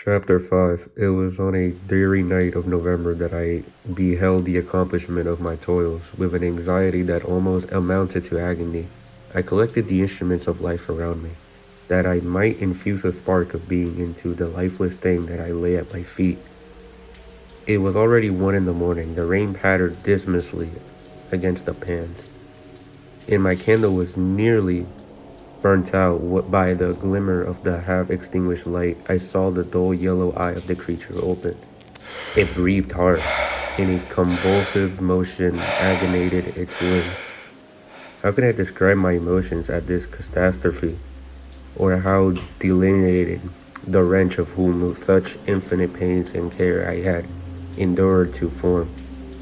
Chapter 5. It was on a dreary night of November that I beheld the accomplishment of my toils, with an anxiety that almost amounted to agony. I collected the instruments of life around me, that I might infuse a spark of being into the lifeless thing that I lay at my feet. It was already 1 in the morning. The rain pattered dismally against the pans, and my candle was nearly burnt out by the glimmer of the half-extinguished light. I saw the dull yellow eye of the creature open. It breathed hard. In a convulsive motion agonated its limbs. How can I describe my emotions at this catastrophe, or how delineated the wrench of whom such infinite pains and care I had endured to form?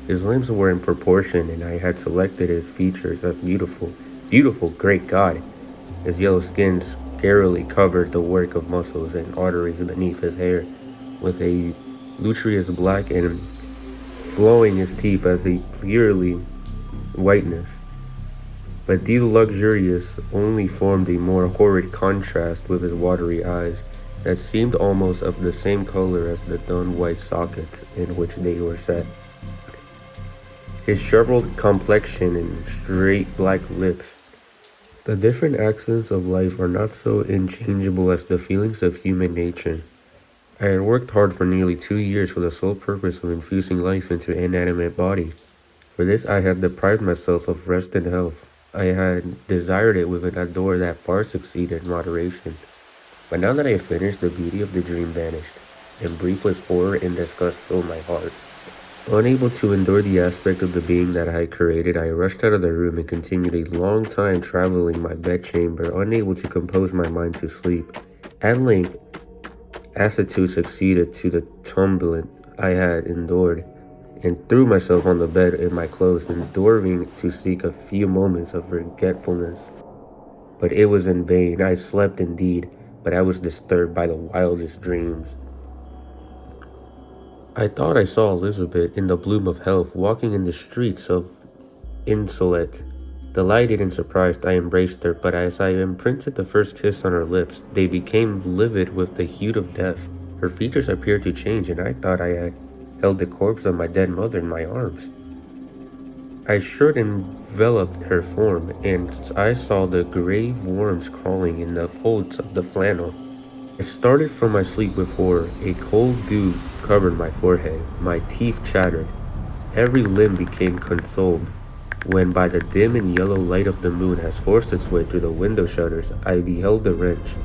His limbs were in proportion, and I had selected his features as beautiful. Beautiful, great God! His yellow skin scarcely covered the work of muscles and arteries beneath his hair, with a lustrous black and flowing his teeth as a clearly whiteness. But these luxurious only formed a more horrid contrast with his watery eyes, that seemed almost of the same color as the dun white sockets in which they were set. His shriveled complexion and straight black lips. The different accents of life are not so unchangeable as the feelings of human nature. I had worked hard for nearly 2 years for the sole purpose of infusing life into an inanimate body. For this I had deprived myself of rest and health. I had desired it with an ardor that far succeeded moderation. But now that I had finished, the beauty of the dream vanished, and breathless horror and disgust filled my heart. Unable to endure the aspect of the being that I had created, I rushed out of the room and continued a long time traveling my bedchamber, unable to compose my mind to sleep. At length, lassitude succeeded to the turbulence I had endured, and threw myself on the bed in my clothes, enduring to seek a few moments of forgetfulness. But it was in vain. I slept indeed, but I was disturbed by the wildest dreams. I thought I saw Elizabeth, in the bloom of health, walking in the streets of Insulet. Delighted and surprised, I embraced her, but as I imprinted the first kiss on her lips, they became livid with the hue of death. Her features appeared to change, and I thought I had held the corpse of my dead mother in my arms. I shirt enveloped her form, and I saw the grave worms crawling in the folds of the flannel. I started from my sleep with horror. A cold dew covered my forehead. My teeth chattered. Every limb became consoled. When by the dim and yellow light of the moon has forced its way through the window shutters, I beheld the wretch,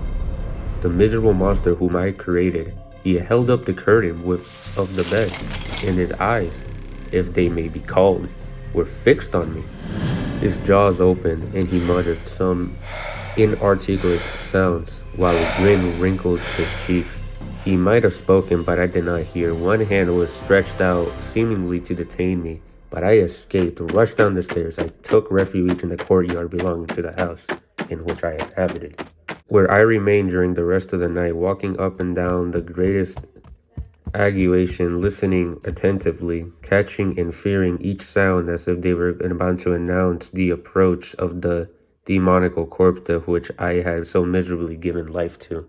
the miserable monster whom I had created. He held up the curtain of the bed, and his eyes, if they may be called, were fixed on me. His jaws opened, and he muttered some inarticulate sounds, while a grin wrinkled his cheeks. He might have spoken, but I did not hear. One hand was stretched out, seemingly to detain me, but I escaped, rushed down the stairs. I took refuge in the courtyard belonging to the house in which I inhabited, where I remained during the rest of the night, walking up and down the greatest agitation, listening attentively, catching and fearing each sound as if they were about to announce the approach of the demoniacal corpse to which I had so miserably given life to.